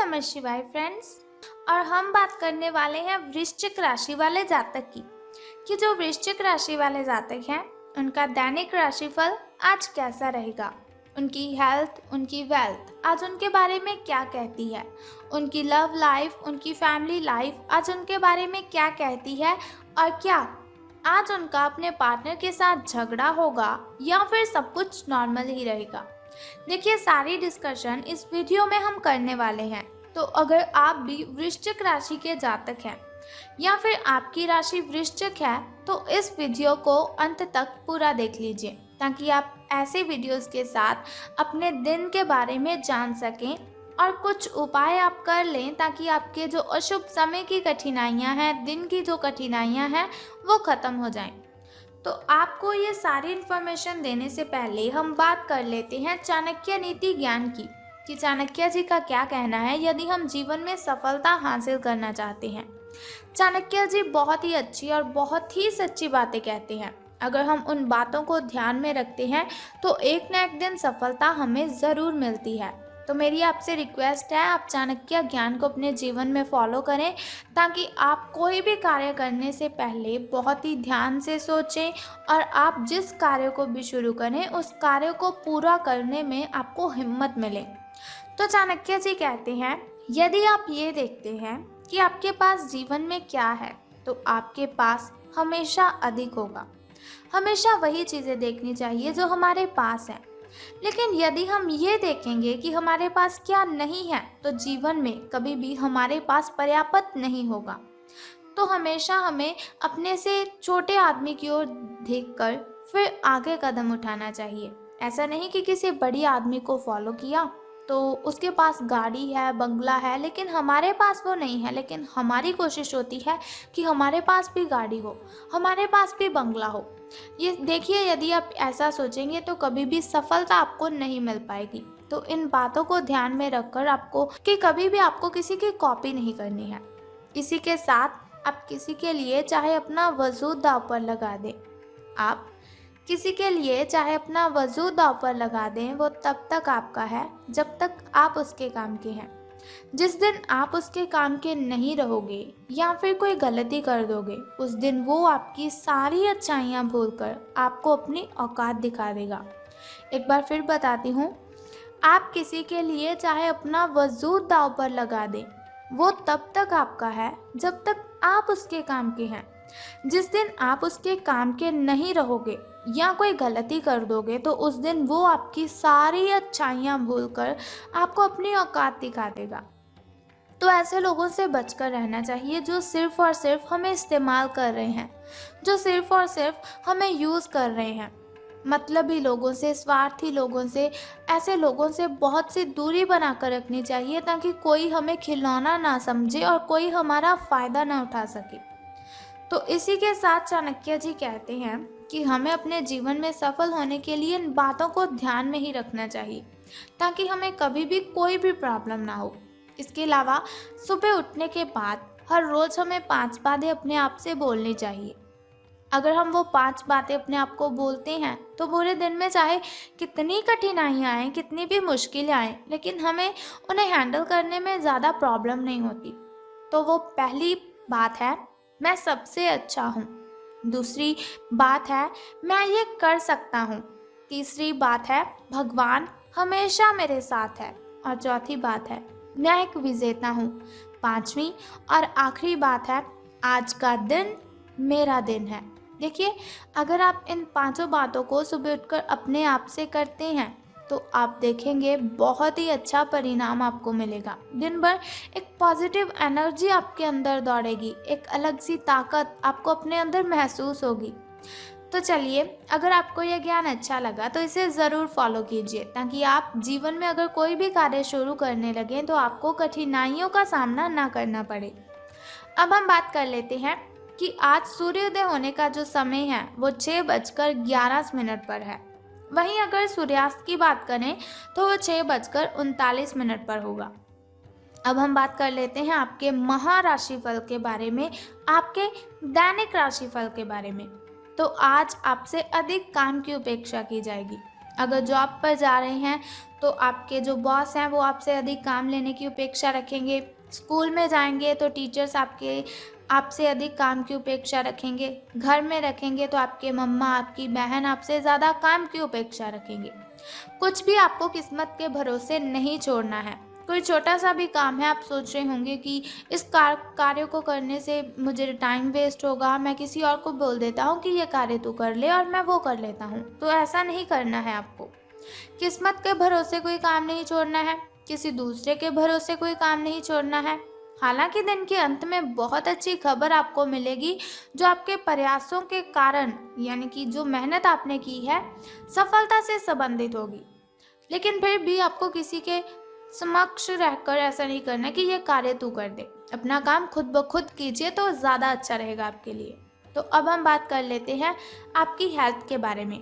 नमः शिवाय फ्रेंड्स। और हम बात करने वाले हैं वृश्चिक राशि वाले जातक की कि जो वृश्चिक राशि वाले जातक हैं उनका दैनिक राशिफल आज कैसा रहेगा, उनकी हेल्थ, उनकी वेल्थ आज उनके बारे में क्या कहती है, उनकी लव लाइफ, उनकी फैमिली लाइफ आज उनके बारे में क्या कहती है, और क्या आज उनका अपने पार्टनर के साथ झगड़ा होगा या फिर सब कुछ नॉर्मल ही रहेगा। देखिए, सारी डिस्कशन इस वीडियो में हम करने वाले हैं। तो अगर आप भी वृश्चिक राशि के जातक हैं या फिर आपकी राशि वृश्चिक है तो इस वीडियो को अंत तक पूरा देख लीजिए ताकि आप ऐसे वीडियोस के साथ अपने दिन के बारे में जान सकें और कुछ उपाय आप कर लें ताकि आपके जो अशुभ समय की कठिनाइयां हैं, दिन की जो कठिनाइयां हैं वो ख़त्म हो जाएं। तो आपको ये सारी इन्फॉर्मेशन देने से पहले हम बात कर लेते हैं चाणक्य नीति ज्ञान की कि चाणक्य जी का क्या कहना है यदि हम जीवन में सफलता हासिल करना चाहते हैं। चाणक्य जी बहुत ही अच्छी और बहुत ही सच्ची बातें कहते हैं। अगर हम उन बातों को ध्यान में रखते हैं तो एक न एक दिन सफलता हमें ज़रूर मिलती है। तो मेरी आपसे रिक्वेस्ट है, आप चाणक्य ज्ञान को अपने जीवन में फॉलो करें ताकि आप कोई भी कार्य करने से पहले बहुत ही ध्यान से सोचें और आप जिस कार्य को भी शुरू करें उस कार्य को पूरा करने में आपको हिम्मत मिले। तो चाणक्य जी कहते हैं, यदि आप ये देखते हैं कि आपके पास जीवन में क्या है तो आपके पास हमेशा अधिक होगा। हमेशा वही चीज़ें देखनी चाहिए जो हमारे पास हैं। लेकिन यदि हम ये देखेंगे कि हमारे पास क्या नहीं है तो जीवन में कभी भी हमारे पास पर्याप्त नहीं होगा। तो हमेशा हमें अपने से छोटे आदमी की ओर देखकर फिर आगे कदम उठाना चाहिए। ऐसा नहीं कि किसी बड़ी आदमी को फॉलो किया तो उसके पास गाड़ी है, बंगला है, लेकिन हमारे पास वो नहीं है। लेकिन हमारी कोशिश होती है कि हमारे पास भी गाड़ी हो, हमारे पास भी बंगला हो। ये देखिए, यदि आप ऐसा सोचेंगे तो कभी भी सफलता आपको नहीं मिल पाएगी। तो इन बातों को ध्यान में रखकर आपको कि कभी भी आपको किसी की कॉपी नहीं करनी है। इसी के साथ आप किसी के लिए चाहे अपना वजूद दांव पर लगा दें, आप किसी के लिए चाहे अपना वजूद दांव पर लगा दें, वो तब तक आपका है जब तक आप उसके काम के हैं। जिस दिन आप उसके काम के नहीं रहोगे या फिर कोई गलती कर दोगे उस दिन वो आपकी सारी अच्छाइयाँ भूलकर आपको अपनी औकात दिखा देगा। एक बार फिर बताती हूँ, आप किसी के लिए चाहे अपना वजूद दांव पर लगा दें, वो तब तक आपका है जब तक आप उसके काम के हैं। जिस दिन आप उसके काम के नहीं रहोगे या कोई गलती कर दोगे तो उस दिन वो आपकी सारी अच्छाइयाँ भूलकर आपको अपनी औकात दिखा देगा। तो ऐसे लोगों से बचकर रहना चाहिए जो सिर्फ़ और सिर्फ हमें इस्तेमाल कर रहे हैं, जो सिर्फ़ और सिर्फ हमें यूज़ कर रहे हैं। मतलबी लोगों से, स्वार्थी लोगों से, ऐसे लोगों से बहुत सी दूरी बना कर रखनी चाहिए ताकि कोई हमें खिलौना ना समझे और कोई हमारा फ़ायदा ना उठा सके। तो इसी के साथ चाणक्य जी कहते हैं कि हमें अपने जीवन में सफल होने के लिए इन बातों को ध्यान में ही रखना चाहिए ताकि हमें कभी भी कोई भी प्रॉब्लम ना हो। इसके अलावा सुबह उठने के बाद हर रोज़ हमें 5 बातें अपने आप से बोलनी चाहिए। अगर हम वो 5 बातें अपने आप को बोलते हैं तो पूरे दिन में चाहे कितनी कठिनाइयाँ आएँ, कितनी भी मुश्किलें आएँ, लेकिन हमें उन्हें हैंडल करने में ज़्यादा प्रॉब्लम नहीं होती। तो वो पहली बात है, मैं सबसे अच्छा हूँ। दूसरी बात है, मैं ये कर सकता हूँ। तीसरी बात है, भगवान हमेशा मेरे साथ है। और चौथी बात है, मैं एक विजेता हूँ। पांचवी और आखिरी बात है, आज का दिन मेरा दिन है। देखिए, अगर आप इन 5 बातों को सुबह उठकर अपने आप से करते हैं तो आप देखेंगे बहुत ही अच्छा परिणाम आपको मिलेगा। दिन भर एक पॉजिटिव एनर्जी आपके अंदर दौड़ेगी, एक अलग सी ताकत आपको अपने अंदर महसूस होगी। तो चलिए, अगर आपको यह ज्ञान अच्छा लगा तो इसे ज़रूर फॉलो कीजिए ताकि आप जीवन में अगर कोई भी कार्य शुरू करने लगें तो आपको कठिनाइयों का सामना ना करना पड़े। अब हम बात कर लेते हैं कि आज सूर्योदय होने का जो समय है वो 6:11 पर है। वहीं अगर सूर्यास्त की बात करें तो वो 6:39 पर होगा। अब हम बात कर लेते हैं आपके महाराशिफल के बारे में, आपके दैनिक राशिफल के बारे में। तो आज आपसे अधिक काम की उपेक्षा की जाएगी। अगर जॉब पर जा रहे हैं तो आपके जो बॉस हैं वो आपसे अधिक काम लेने की अपेक्षा रखेंगे। स्कूल में जाएंगे तो टीचर्स आपसे अधिक काम की अपेक्षा रखेंगे। घर में रखेंगे तो आपके मम्मा, आपकी बहन आपसे ज़्यादा काम की अपेक्षा रखेंगे। कुछ भी आपको किस्मत के भरोसे नहीं छोड़ना है। कोई छोटा सा भी काम है, आप सोच रहे होंगे कि इस कार्य को करने से मुझे टाइम वेस्ट होगा, मैं किसी और को बोल देता हूँ कि ये कार्य तू कर ले और मैं वो कर लेता हूँ। तो ऐसा नहीं करना है आपको। किस्मत के भरोसे कोई काम नहीं छोड़ना है, किसी दूसरे के भरोसे कोई काम नहीं छोड़ना है। हालांकि दिन के अंत में बहुत अच्छी खबर आपको मिलेगी जो आपके प्रयासों के कारण, यानी कि जो मेहनत आपने की है, सफलता से संबंधित होगी। लेकिन फिर भी आपको किसी के समक्ष रहकर ऐसा नहीं करना कि ये कार्य तू कर दे। अपना काम खुद ब खुद कीजिए तो ज़्यादा अच्छा रहेगा आपके लिए। तो अब हम बात कर लेते हैं आपकी हेल्थ के बारे में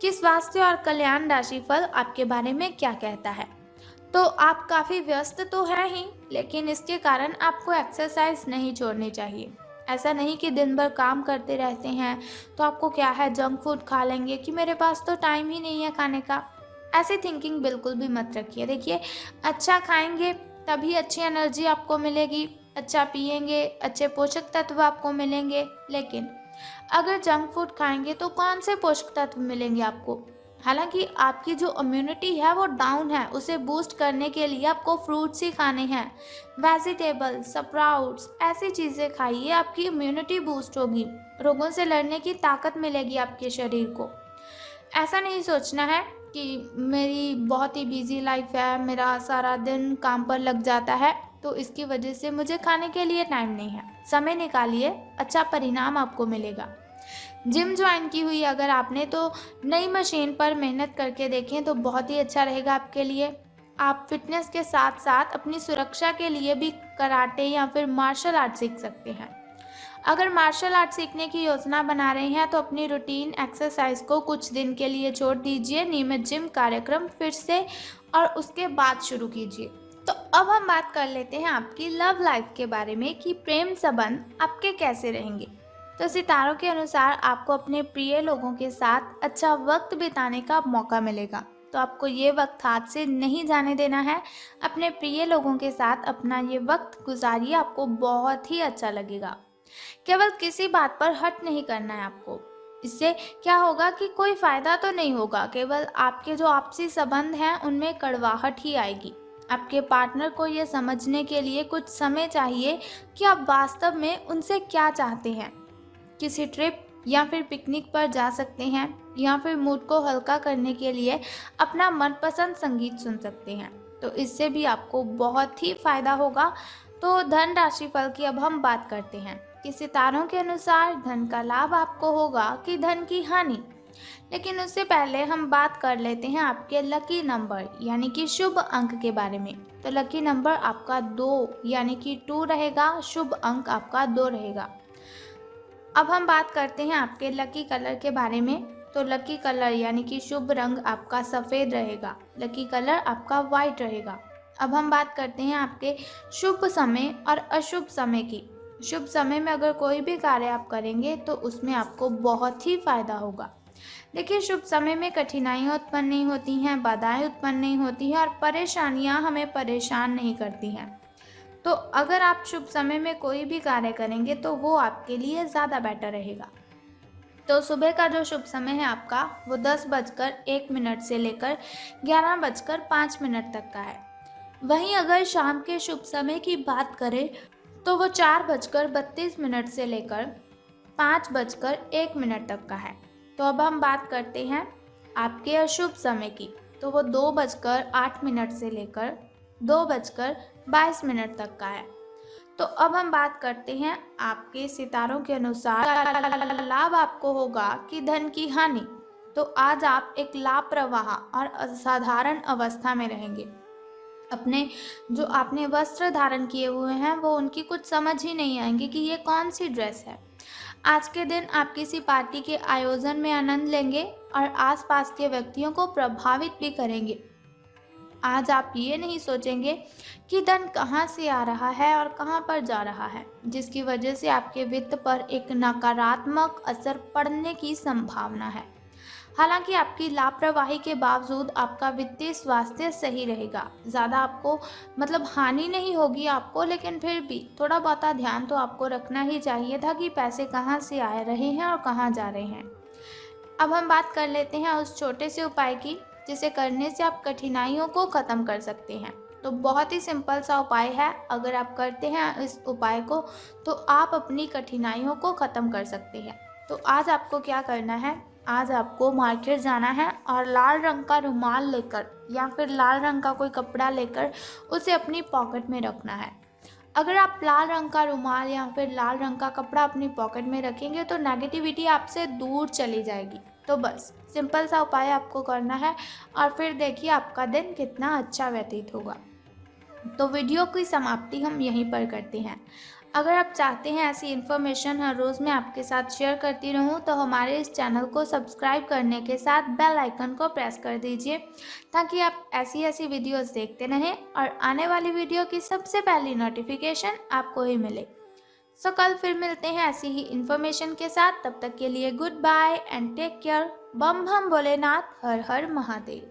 कि स्वास्थ्य और कल्याण राशिफल आपके बारे में क्या कहता है। तो आप काफ़ी व्यस्त तो हैं ही, लेकिन इसके कारण आपको एक्सरसाइज नहीं छोड़नी चाहिए। ऐसा नहीं कि दिन भर काम करते रहते हैं तो आपको क्या है, जंक फूड खा लेंगे कि मेरे पास तो टाइम ही नहीं है खाने का। ऐसी थिंकिंग बिल्कुल भी मत रखिए। देखिए, अच्छा खाएंगे तभी अच्छी एनर्जी आपको मिलेगी, अच्छा पिएंगे अच्छे पोषक तत्व आपको मिलेंगे। लेकिन अगर जंक फूड खाएंगे तो कौन से पोषक तत्व मिलेंगे आपको? हालांकि आपकी जो इम्यूनिटी है वो डाउन है, उसे बूस्ट करने के लिए आपको फ्रूट्स ही खाने हैं, वेजिटेबल, स्प्राउट्स, ऐसी चीज़ें खाइए, आपकी इम्यूनिटी बूस्ट होगी, रोगों से लड़ने की ताकत मिलेगी आपके शरीर को। ऐसा नहीं सोचना है कि मेरी बहुत ही बिजी लाइफ है, मेरा सारा दिन काम पर लग जाता है तो इसकी वजह से मुझे खाने के लिए टाइम नहीं है। समय निकालिए, अच्छा परिणाम आपको मिलेगा। जिम ज्वाइन की हुई अगर आपने तो नई मशीन पर मेहनत करके देखें तो बहुत ही अच्छा रहेगा आपके लिए। आप फिटनेस के साथ साथ अपनी सुरक्षा के लिए भी कराटे या फिर मार्शल आर्ट सीख सकते हैं। अगर मार्शल आर्ट सीखने की योजना बना रहे हैं तो अपनी रूटीन एक्सरसाइज को कुछ दिन के लिए छोड़ दीजिए, नियमित जिम कार्यक्रम फिर से और उसके बाद शुरू कीजिए। तो अब हम बात कर लेते हैं आपकी लव लाइफ के बारे में कि प्रेम संबंध आपके कैसे रहेंगे। तो सितारों के अनुसार आपको अपने प्रिय लोगों के साथ अच्छा वक्त बिताने का मौका मिलेगा। तो आपको ये वक्त हाथ से नहीं जाने देना है। अपने प्रिय लोगों के साथ अपना ये वक्त गुजारिए, आपको बहुत ही अच्छा लगेगा। केवल किसी बात पर हट नहीं करना है आपको। इससे क्या होगा कि कोई फायदा तो नहीं होगा, केवल आपके जो आपसी संबंध हैं उनमें कड़वाहट ही आएगी। आपके पार्टनर को ये समझने के लिए कुछ समय चाहिए कि आप वास्तव में उनसे क्या चाहते हैं। किसी ट्रिप या फिर पिकनिक पर जा सकते हैं या फिर मूड को हल्का करने के लिए अपना मनपसंद संगीत सुन सकते हैं। तो इससे भी आपको बहुत ही फायदा होगा। तो धन राशिफल की अब हम बात करते हैं कि सितारों के अनुसार धन का लाभ आपको होगा कि धन की हानि। लेकिन उससे पहले हम बात कर लेते हैं आपके लकी नंबर यानी कि शुभ अंक के बारे में। तो लकी नंबर आपका 2 यानी कि 2 रहेगा, शुभ अंक आपका 2 रहेगा। अब हम बात करते हैं आपके लकी कलर के बारे में। तो लकी कलर यानी कि शुभ रंग आपका सफ़ेद रहेगा, लकी कलर आपका वाइट रहेगा। अब हम बात करते हैं आपके शुभ समय और अशुभ समय की। शुभ समय में अगर कोई भी कार्य आप करेंगे तो उसमें आपको बहुत ही फायदा होगा। देखिए, शुभ समय में कठिनाइयाँ उत्पन्न नहीं होती हैं, बाधाएं उत्पन्न नहीं होती हैं और परेशानियाँ हमें परेशान नहीं करती हैं। तो अगर आप शुभ समय में कोई भी कार्य करेंगे तो वो आपके लिए ज़्यादा बेटर रहेगा। तो सुबह का जो शुभ समय है आपका वो 10:01 से लेकर 11:05 तक का है। वहीं अगर शाम के शुभ समय की बात करें तो वो 4:32 से लेकर 5:01 तक का है। तो अब हम बात करते हैं आपके अशुभ समय की। तो वो 2:08 से लेकर 2:22 तक का है। तो अब हम बात करते हैं आपके सितारों के अनुसार लाभ आपको होगा कि धन की हानि। तो आज आप एक लापरवाह और असाधारण अवस्था में रहेंगे। अपने जो आपने वस्त्र धारण किए हुए हैं वो उनकी कुछ समझ ही नहीं आएंगे कि ये कौन सी ड्रेस है। आज के दिन आप किसी पार्टी के आयोजन में आनंद लेंगे और आसपास के व्यक्तियों को प्रभावित भी करेंगे। आज आप ये नहीं सोचेंगे कि धन कहाँ से आ रहा है और कहाँ पर जा रहा है, जिसकी वजह से आपके वित्त पर एक नकारात्मक असर पड़ने की संभावना है। हालांकि आपकी लापरवाही के बावजूद आपका वित्तीय स्वास्थ्य सही रहेगा। ज़्यादा आपको मतलब हानि नहीं होगी आपको, लेकिन फिर भी थोड़ा बहुत ध्यान तो आपको रखना ही चाहिए था कि पैसे कहाँ से आ रहे हैं और कहाँ जा रहे हैं। अब हम बात कर लेते हैं उस छोटे से उपाय की जिसे करने से आप कठिनाइयों को ख़त्म कर सकते हैं। तो बहुत ही सिंपल सा उपाय है, अगर आप करते हैं इस उपाय को तो आप अपनी कठिनाइयों को ख़त्म कर सकते हैं। तो आज आपको क्या करना है, आज आपको मार्केट जाना है और लाल रंग का रुमाल लेकर या फिर लाल रंग का कोई कपड़ा लेकर उसे अपनी पॉकेट में रखना है। अगर आप लाल रंग का रुमाल या फिर लाल रंग का कपड़ा अपनी पॉकेट में रखेंगे तो नेगेटिविटी आपसे दूर चली जाएगी। तो बस सिंपल सा उपाय आपको करना है और फिर देखिए आपका दिन कितना अच्छा व्यतीत होगा। तो वीडियो की समाप्ति हम यहीं पर करते हैं। अगर आप चाहते हैं ऐसी इन्फॉर्मेशन हर रोज़ मैं आपके साथ शेयर करती रहूं तो हमारे इस चैनल को सब्सक्राइब करने के साथ बेल आइकन को प्रेस कर दीजिए ताकि आप ऐसी ऐसी वीडियोस देखते रहें और आने वाली वीडियो की सबसे पहली नोटिफिकेशन आपको ही मिले। सो कल फिर मिलते हैं ऐसी ही इन्फॉर्मेशन के साथ। तब तक के लिए good bye and take care. बम बम भोलेनाथ, हर हर महादेव।